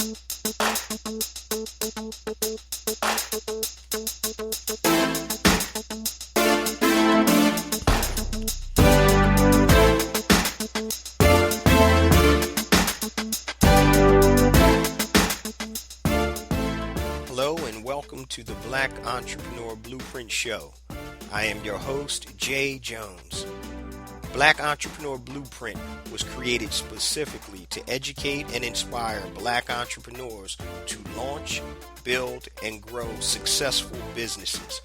Hello and welcome to the Black Entrepreneur Blueprint Show. I am your host, Jay Jones. Black Entrepreneur Blueprint was created specifically to educate and inspire Black entrepreneurs to launch, build, and grow successful businesses.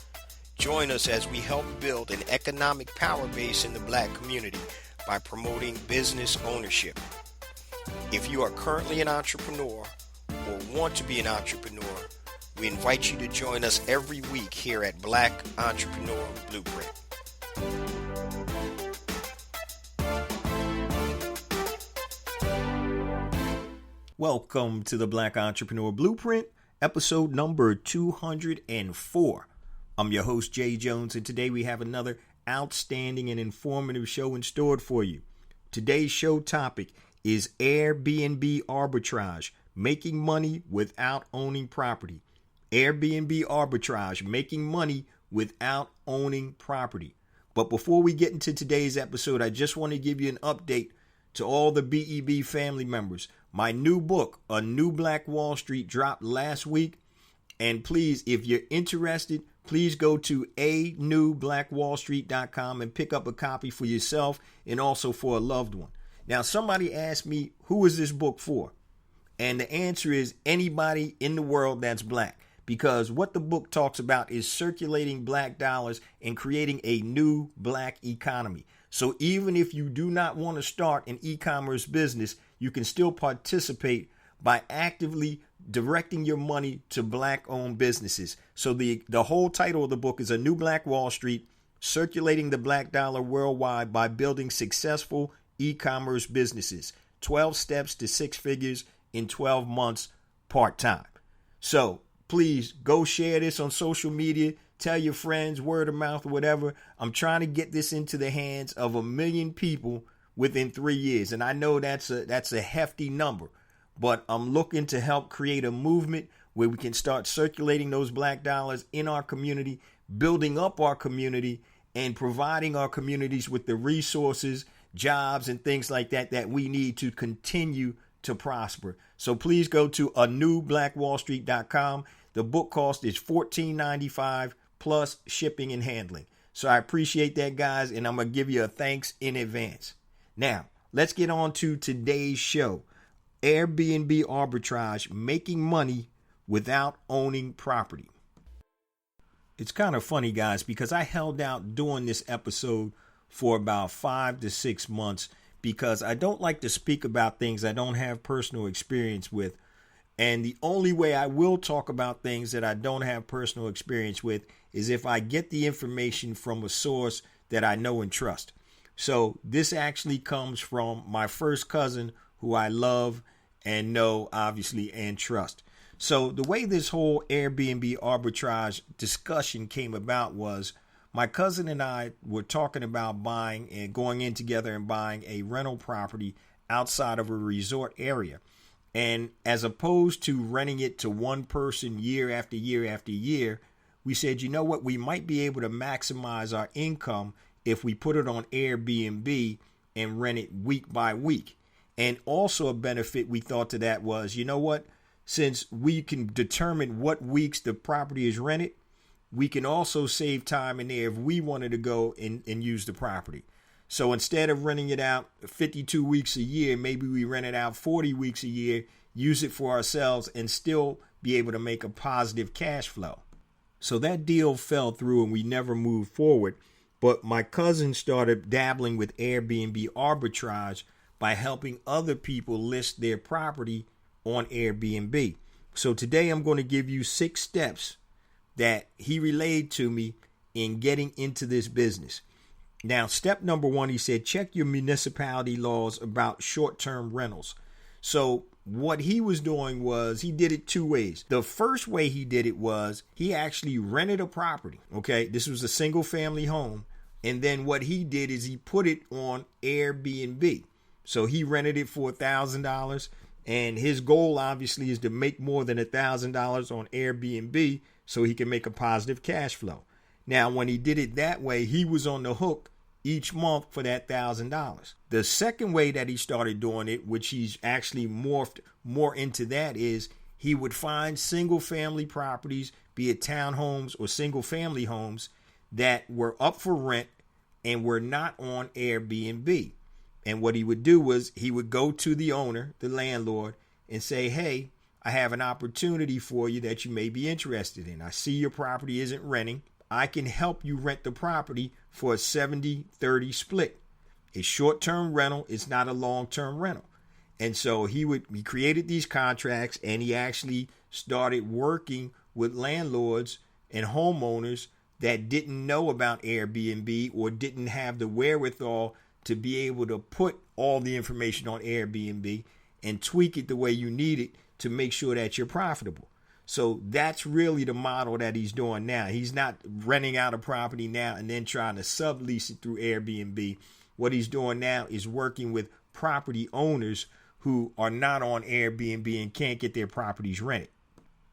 Join us as we help build an economic power base in the Black community by promoting business ownership. If you are currently an entrepreneur or want to be an entrepreneur, we invite you to join us every week here at Black Entrepreneur Blueprint. Welcome to the Black Entrepreneur Blueprint, episode number 204. I'm your host, Jay Jones, and today we have another outstanding and informative show in store for you. Today's show topic is Airbnb Arbitrage, making money without owning property. Airbnb Arbitrage, making money without owning property. But before we get into today's episode, I just want to give you an update to all the BEB family members. My new book, A New Black Wall Street, dropped last week. And please, if you're interested, please go to anewblackwallstreet.com and pick up a copy for yourself and also for a loved one. Now, somebody asked me, who is this book for? And the answer is anybody in the world that's Black. Because what the book talks about is circulating Black dollars and creating a new Black economy. So even if you do not want to start an e-commerce business, you can still participate by actively directing your money to Black-owned businesses. So the whole title of the book is A New Black Wall Street, Circulating the Black Dollar Worldwide by Building Successful E-Commerce Businesses. 12 Steps to Six Figures in 12 Months Part-Time. So please go share this on social media. Tell your friends, word of mouth, or whatever. I'm trying to get this into the hands of 1 million people within 3 years. And I know that's a hefty number, but I'm looking to help create a movement where we can start circulating those Black dollars in our community, building up our community, and providing our communities with the resources, jobs, and things like that that we need to continue to prosper. So please go to anewblackwallstreet.com. The book cost is $14.95 plus shipping and handling. So I appreciate that, guys, and I'm going to give you a thanks in advance. Now, let's get on to today's show. Airbnb Arbitrage, making money without owning property. It's kind of funny, guys, because I held out doing this episode for about 5 to 6 months because I don't like to speak about things I don't have personal experience with. And the only way I will talk about things that I don't have personal experience with is if I get the information from a source that I know and trust. So this actually comes from my first cousin who I love and know, obviously, and trust. So the way this whole Airbnb arbitrage discussion came about was my cousin and I were talking about buying and going in together and buying a rental property outside of a resort area. And as opposed to renting it to one person year after year after year, we said, you know what, we might be able to maximize our income if we put it on Airbnb and rent it week by week. And also a benefit we thought to that was, you know what, since we can determine what weeks the property is rented, we can also save time in there if we wanted to go and use the property. So instead of renting it out 52 weeks a year, maybe we rent it out 40 weeks a year, use it for ourselves, and still be able to make a positive cash flow. So that deal fell through and we never moved forward. But my cousin started dabbling with Airbnb arbitrage by helping other people list their property on Airbnb. So today I'm going to give you 6 steps that he relayed to me in getting into this business. Now, step number 1, he said, check your municipality laws about short-term rentals. So what he was doing was he did it 2 ways. The first way he did it was he actually rented a property. Okay, this was a single family home. And then what he did is he put it on Airbnb. So he rented it for $1,000 And his goal obviously is to make more than $1,000 on Airbnb so he can make a positive cash flow. Now, when he did it that way, he was on the hook each month for that $1,000. The second way that he started doing it, which he's actually morphed more into that, is he would find single family properties, be it townhomes or single family homes, that were up for rent and were not on Airbnb. And what he would do was he would go to the owner, the landlord, and say, hey, I have an opportunity for you that you may be interested in. I see your property isn't renting. I can help you rent the property for a 70-30 split. It's short-term rental. It's not a long-term rental. And so he created these contracts, and he actually started working with landlords and homeowners that didn't know about Airbnb or didn't have the wherewithal to be able to put all the information on Airbnb and tweak it the way you need it to make sure that you're profitable. So that's really the model that he's doing now. He's not renting out a property now and then trying to sublease it through Airbnb. What he's doing now is working with property owners who are not on Airbnb and can't get their properties rented.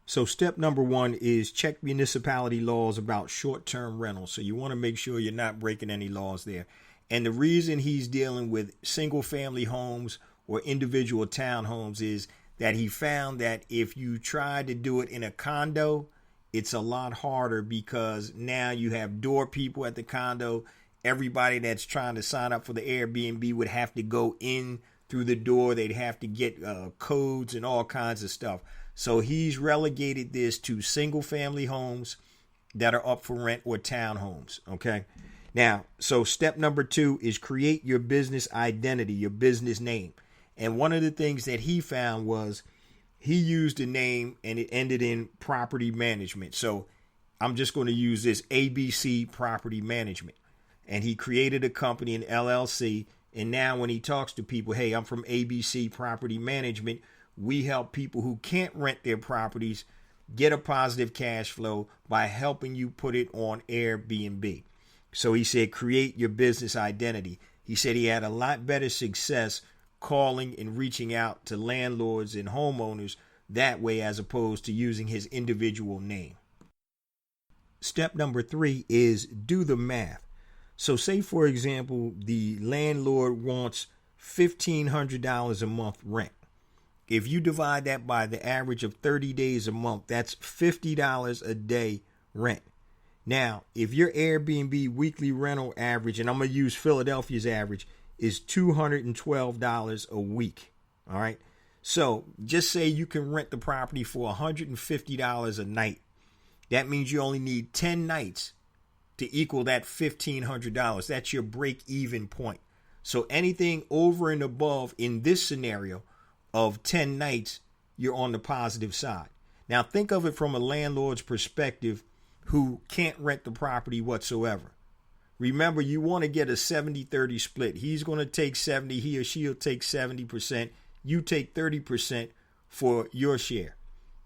So step number one is check municipality laws about short-term rentals. So you want to make sure you're not breaking any laws there. And the reason he's dealing with single-family homes or individual townhomes is that he found that if you try to do it in a condo, it's a lot harder because now you have door people at the condo. Everybody that's trying to sign up for the Airbnb would have to go in through the door. They'd have to get codes and all kinds of stuff. So he's relegated this to single-family homes that are up for rent or townhomes, okay? Now, so step number two is create your business identity, your business name. And one of the things that he found was he used a name and it ended in property management. So I'm just going to use this ABC Property Management. And he created a company, an LLC. And now when he talks to people, hey, I'm from ABC Property Management. We help people who can't rent their properties get a positive cash flow by helping you put it on Airbnb. So he said, create your business identity. He said he had a lot better success calling and reaching out to landlords and homeowners that way as opposed to using his individual name. Step number three is do the math. So say, for example, the landlord wants $1,500 a month rent. If you divide that by the average of 30 days a month, that's $50 a day rent. Now, if your Airbnb weekly rental average, and I'm going to use Philadelphia's average, is $212 a week. All right. So just say you can rent the property for $150 a night. That means you only need 10 nights to equal that $1,500. That's your break-even point. So anything over and above in this scenario of 10 nights, you're on the positive side. Now think of it from a landlord's perspective who can't rent the property whatsoever. Remember, you want to get a 70-30 split. He's going to take 70, he or she'll take 70%. You take 30% for your share.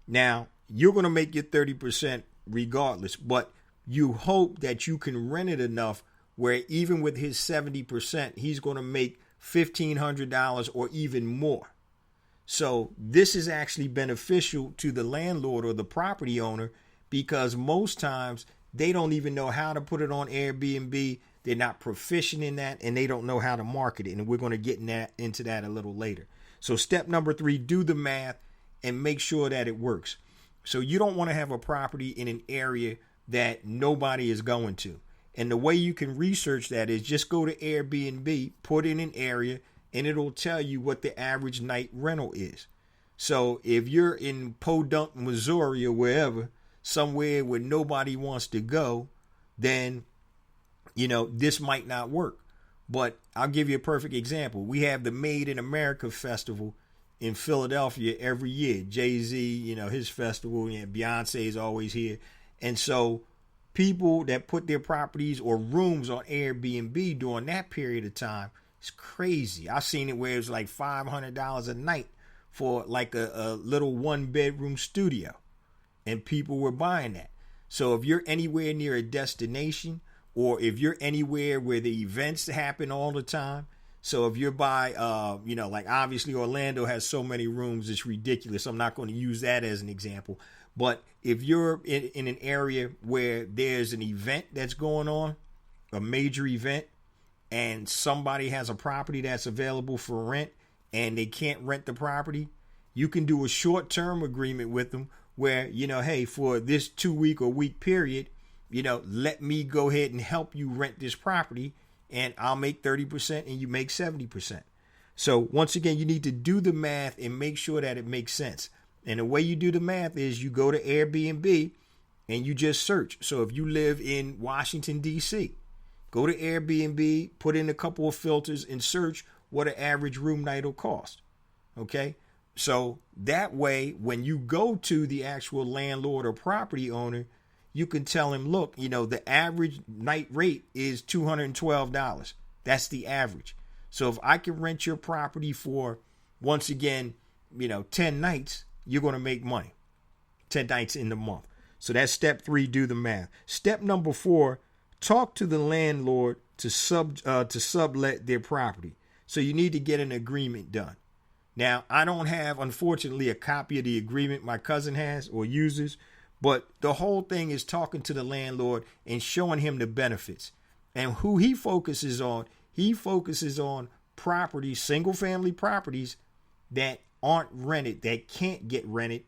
Now, you're going to make your 30% regardless, but you hope that you can rent it enough where even with his 70%, he's going to make $1,500 or even more. So this is actually beneficial to the landlord or the property owner because most times they don't even know how to put it on Airbnb. They're not proficient in that and they don't know how to market it. And we're going to get into that a little later. So step number three, do the math and make sure that it works. So you don't want to have a property in an area that nobody is going to. And the way you can research that is just go to Airbnb, put in an area, and it'll tell you what the average night rental is. So if you're in Podunk, Missouri or wherever, somewhere where nobody wants to go, then, this might not work. But I'll give you a perfect example. We have the Made in America Festival in Philadelphia every year. Jay-Z, his festival, Beyonce is always here. And so people that put their properties or rooms on Airbnb during that period of time, it's crazy. I've seen it where it's like $500 a night for like a little 1-bedroom studio. And people were buying that. So if you're anywhere near a destination or if you're anywhere where the events happen all the time, So if you're by, like obviously Orlando has so many rooms, it's ridiculous. I'm not going to use that as an example. But if you're in an area where there's an event that's going on, a major event, and somebody has a property that's available for rent and they can't rent the property, you can do a short-term agreement with them where, hey, for this 2-week or week period, let me go ahead and help you rent this property, and I'll make 30% and you make 70%. So once again, you need to do the math and make sure that it makes sense. And the way you do the math is you go to Airbnb and you just search. So if you live in Washington, D.C., go to Airbnb, put in a couple of filters and search what an average room night will cost. Okay? So that way, when you go to the actual landlord or property owner, you can tell him, look, the average night rate is $212. That's the average. So if I can rent your property for, once again, 10 nights, you're going to make money. 10 nights in the month. So that's step 3, do the math. Step number 4, talk to the landlord to sublet their property. So you need to get an agreement done. Now, I don't have, unfortunately, a copy of the agreement my cousin has or uses, but the whole thing is talking to the landlord and showing him the benefits. And who he focuses on properties, single-family properties that aren't rented, that can't get rented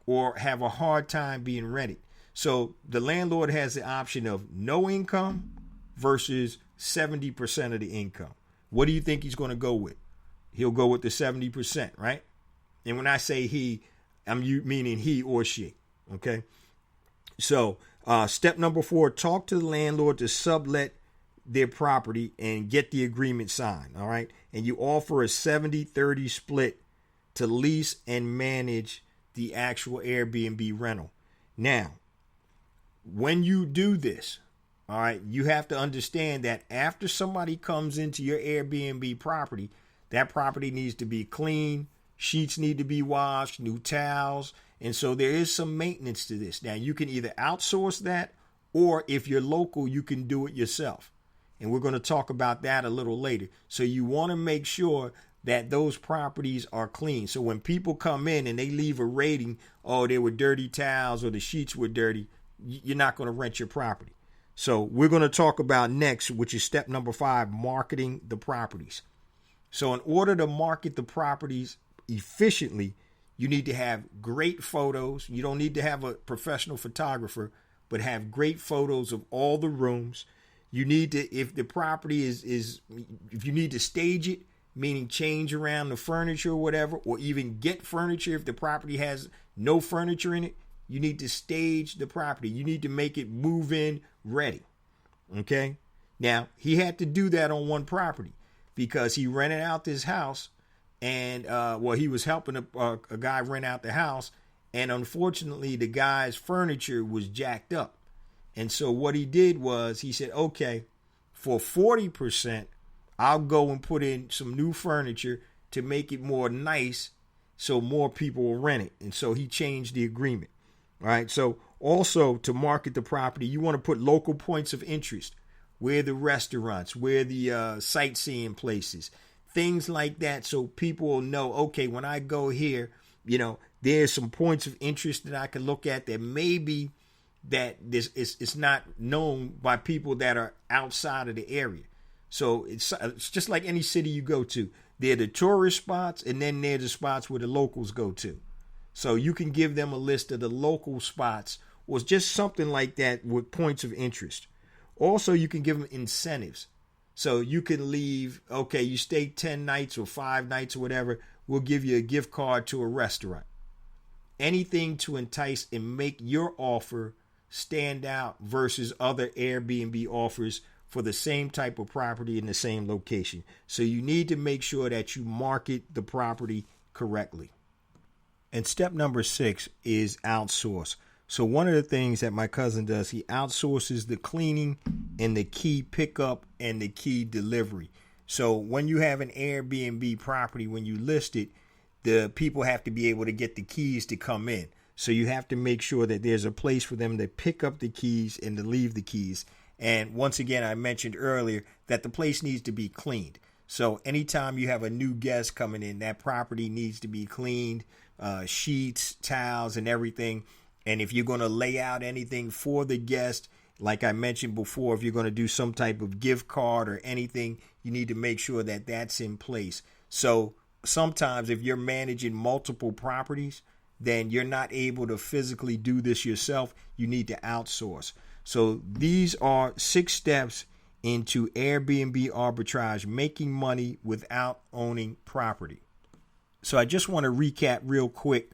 or have a hard time being rented. So the landlord has the option of no income versus 70% of the income. What do you think he's going to go with? He'll go with the 70%, right? And when I say he, I'm meaning he or she, okay? So step number 4, talk to the landlord to sublet their property and get the agreement signed, all right? And you offer a 70-30 split to lease and manage the actual Airbnb rental. Now, when you do this, all right, you have to understand that after somebody comes into your Airbnb property, that property needs to be clean, sheets need to be washed, new towels, and so there is some maintenance to this. Now, you can either outsource that, or if you're local, you can do it yourself. And we're going to talk about that a little later. So you want to make sure that those properties are clean. So when people come in and they leave a rating, oh, there were dirty towels or the sheets were dirty, you're not going to rent your property. So we're going to talk about next, which is step number 5, marketing the properties. So in order to market the properties efficiently, you need to have great photos. You don't need to have a professional photographer, but have great photos of all the rooms. You need to, if the property if you need to stage it, meaning change around the furniture or whatever, or even get furniture if the property has no furniture in it, you need to stage the property. You need to make it move in ready. Okay? Now, he had to do that on one property because he rented out this house and, he was helping a guy rent out the house. And unfortunately, the guy's furniture was jacked up. And so what he did was he said, okay, for 40%, I'll go and put in some new furniture to make it more nice so more people will rent it. And so he changed the agreement. All right. So also to market the property, you want to put local points of interest, where the restaurants, where the sightseeing places, things like that. So people will know, okay, when I go here, there's some points of interest that I can look at that maybe that this is not known by people that are outside of the area. So it's just like any city you go to. They're the tourist spots, and then they're the spots where the locals go to. So you can give them a list of the local spots or just something like that with points of interest. Also, you can give them incentives. So you can leave, okay, you stay 10 nights or 5 nights or whatever, we'll give you a gift card to a restaurant. Anything to entice and make your offer stand out versus other Airbnb offers for the same type of property in the same location. So you need to make sure that you market the property correctly. And step number 6 is outsource. So one of the things that my cousin does, he outsources the cleaning and the key pickup and the key delivery. So when you have an Airbnb property, when you list it, the people have to be able to get the keys to come in. So you have to make sure that there's a place for them to pick up the keys and to leave the keys. And once again, I mentioned earlier that the place needs to be cleaned. So anytime you have a new guest coming in, that property needs to be cleaned, sheets, towels, and everything. And if you're going to lay out anything for the guest, like I mentioned before, if you're going to do some type of gift card or anything, you need to make sure that that's in place. So sometimes if you're managing multiple properties, then you're not able to physically do this yourself. You need to outsource. So these are 6 steps into Airbnb arbitrage, making money without owning property. So I just want to recap real quick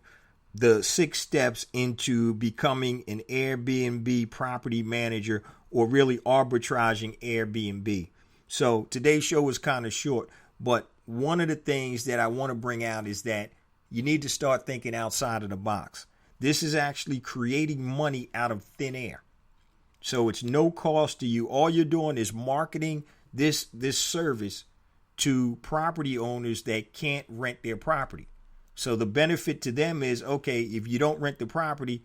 the 6 steps into becoming an Airbnb property manager, or really arbitraging Airbnb. So today's show is kind of short, but one of the things that I want to bring out is that you need to start thinking outside of the box. This is actually creating money out of thin air. So it's no cost to you. All you're doing is marketing this service to property owners that can't rent their property. So the benefit to them is, okay, if you don't rent the property,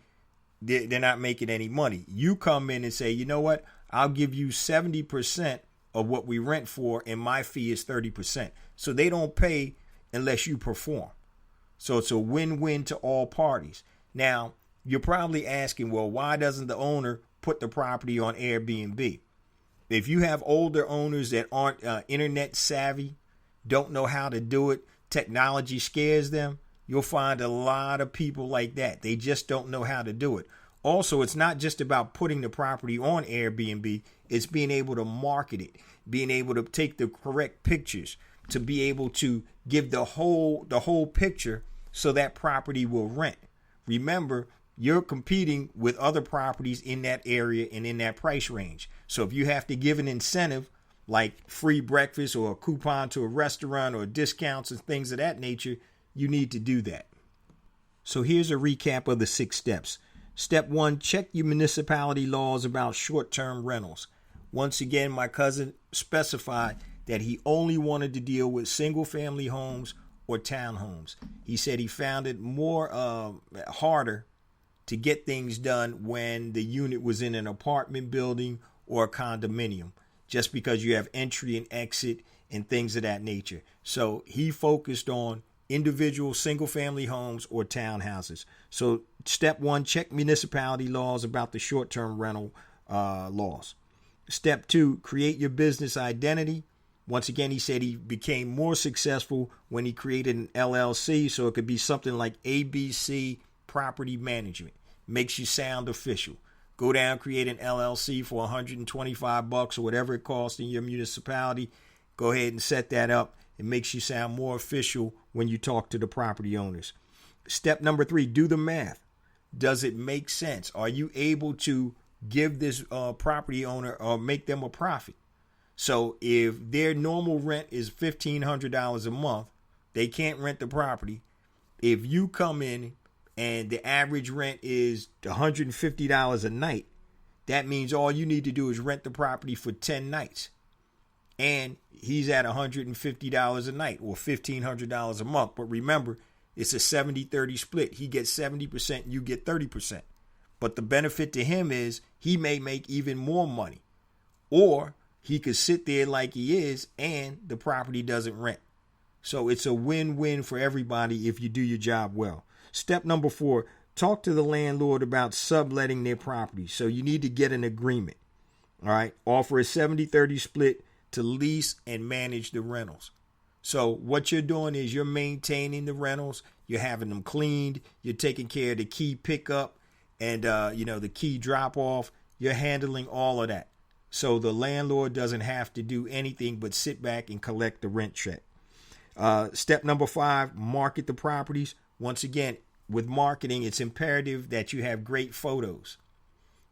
they're not making any money. You come in and say, you know what, I'll give you 70% of what we rent for, and my fee is 30%. So they don't pay unless you perform. So it's a win-win to all parties. Now, you're probably asking, well, why doesn't the owner put the property on Airbnb? If you have older owners that aren't internet savvy, don't know how to do it, technology scares them, you'll find a lot of people like that. They just don't know how to do it. Also, it's not just about putting the property on Airbnb. It's being able to market it, being able to take the correct pictures, to be able to give the whole picture so that property will rent. Remember, you're competing with other properties in that area and in that price range. So if you have to give an incentive like free breakfast or a coupon to a restaurant or discounts and things of that nature, you need to do that. So here's a recap of the 6 steps. Step 1, check your municipality laws about short-term rentals. Once again, my cousin specified that he only wanted to deal with single-family homes or townhomes. He said he found it more harder to get things done when the unit was in an apartment building or a condominium, just because you have entry and exit and things of that nature. So he focused on individual single-family homes or townhouses. So step 1, check municipality laws about the short-term rental laws. Step 2, create your business identity. Once again, he said he became more successful when he created an LLC, so it could be something like ABC Property Management. Makes you sound official. Go down, create an LLC for $125 or whatever it costs in your municipality. Go ahead and set that up. It makes you sound more official when you talk to the property owners. Step number 3, do the math. Does it make sense? Are you able to give this property owner or make them a profit? So if their normal rent is $1,500 a month, they can't rent the property. If you come in and the average rent is $150 a night, that means all you need to do is rent the property for 10 nights. And he's at $150 a night or $1,500 a month. But remember, it's a 70-30 split. He gets 70%, you get 30%. But the benefit to him is he may make even more money. Or he could sit there like he is and the property doesn't rent. So it's a win-win for everybody if you do your job well. Step number 4, talk to the landlord about subletting their property. So you need to get an agreement. All right. Offer a 70-30 split to lease and manage the rentals. So what you're doing is you're maintaining the rentals. You're having them cleaned. You're taking care of the key pickup and, the key drop off. You're handling all of that. So the landlord doesn't have to do anything but sit back and collect the rent check. Step number 5, market the properties. Once again, with marketing, it's imperative that you have great photos.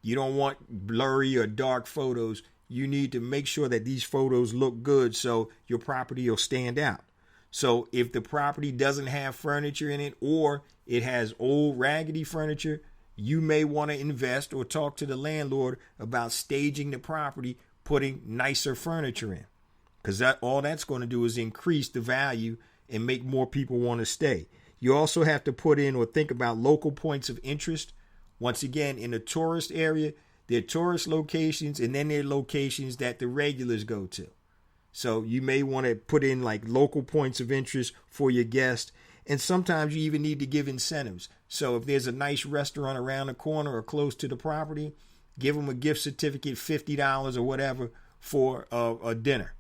You don't want blurry or dark photos. You need to make sure that these photos look good so your property will stand out. So if the property doesn't have furniture in it or it has old raggedy furniture, you may want to invest or talk to the landlord about staging the property, putting nicer furniture in. Because all that's going to do is increase the value and make more people want to stay. You also have to put in or think about local points of interest. Once again, in the tourist area, there are tourist locations and then there are locations that the regulars go to. So you may want to put in like local points of interest for your guest. And sometimes you even need to give incentives. So if there's a nice restaurant around the corner or close to the property, give them a gift certificate, $50 or whatever for a dinner.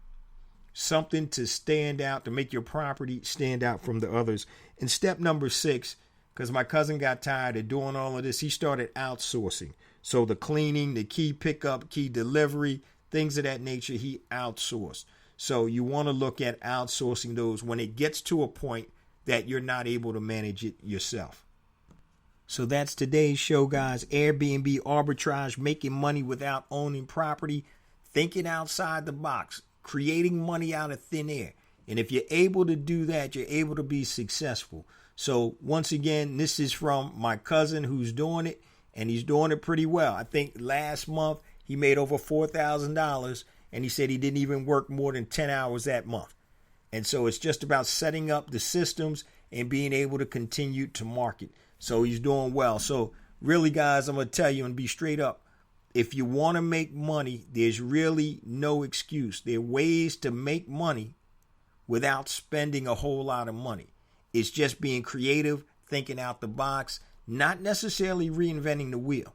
Something to stand out, to make your property stand out from the others. And step number 6, because my cousin got tired of doing all of this, he started outsourcing. So the cleaning, the key pickup, key delivery, things of that nature, he outsourced. So you want to look at outsourcing those when it gets to a point that you're not able to manage it yourself. So that's today's show, guys. Airbnb Arbitrage, making money without owning property, thinking outside the box, creating money out of thin air. And if you're able to do that, you're able to be successful. So once again, this is from my cousin who's doing it, and he's doing it pretty well. I think last month he made over $4,000, and he said he didn't even work more than 10 hours that month. And so it's just about setting up the systems and being able to continue to market. So he's doing well. So really, guys, I'm going to tell you and be straight up. If you want to make money, there's really no excuse. There are ways to make money without spending a whole lot of money. It's just being creative, thinking out the box, not necessarily reinventing the wheel.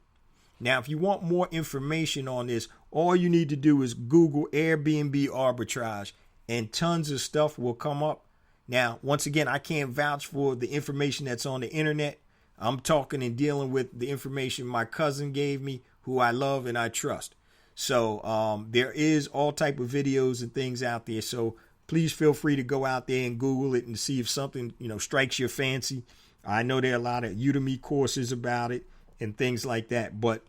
Now, if you want more information on this, all you need to do is Google Airbnb Arbitrage, and tons of stuff will come up. Now, once again, I can't vouch for the information that's on the internet. I'm talking and dealing with the information my cousin gave me, who I love and I trust. So there is all type of videos and things out there. So please feel free to go out there and Google it and see if something, strikes your fancy. I know there are a lot of Udemy courses about it and things like that. But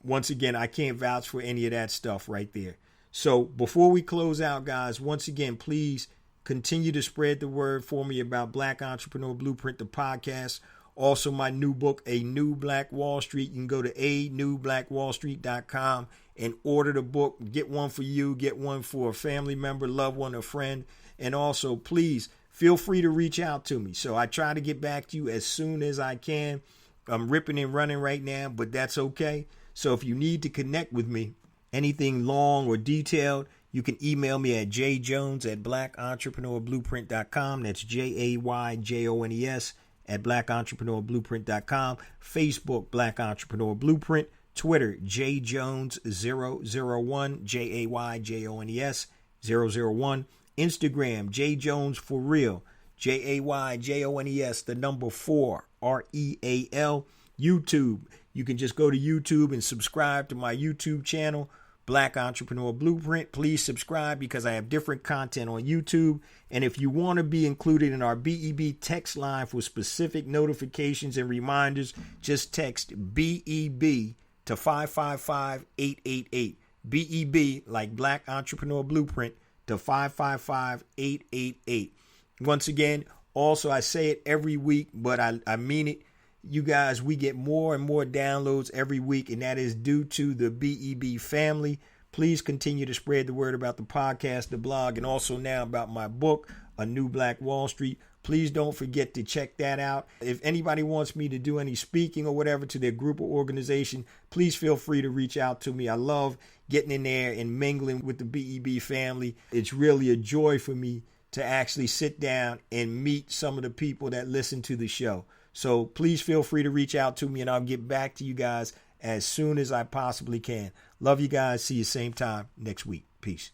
once again, I can't vouch for any of that stuff right there. So before we close out, guys, once again, please continue to spread the word for me about Black Entrepreneur Blueprint, the podcast. Also, my new book, A New Black Wall Street. You can go to anewblackwallstreet.com and order the book. Get one for you. Get one for a family member, loved one, a friend. And also, please feel free to reach out to me. So I try to get back to you as soon as I can. I'm ripping and running right now, but that's okay. So if you need to connect with me, anything long or detailed, you can email me at jjones@blackentrepreneurblueprint.com. That's JAYJONES at blackentrepreneurblueprint.com. Facebook, Black Entrepreneur Blueprint. Twitter, jjones001, JAYJONES 001. Instagram, jjones4real, JAYJONES, the number 4, REAL. YouTube, you can just go to YouTube and subscribe to my YouTube channel, Black Entrepreneur Blueprint. Please subscribe because I have different content on YouTube. And if you want to be included in our BEB text line for specific notifications and reminders, just text BEB to 555-888. BEB, like Black Entrepreneur Blueprint, to 555-888. Once again, also I say it every week, but I mean it. You guys, we get more and more downloads every week, and that is due to the BEB family. Please continue to spread the word about the podcast, the blog, and also now about my book, A New Black Wall Street. Please don't forget to check that out. If anybody wants me to do any speaking or whatever to their group or organization, please feel free to reach out to me. I love getting in there and mingling with the BEB family. It's really a joy for me to actually sit down and meet some of the people that listen to the show. So please feel free to reach out to me, and I'll get back to you guys as soon as I possibly can. Love you guys. See you same time next week. Peace.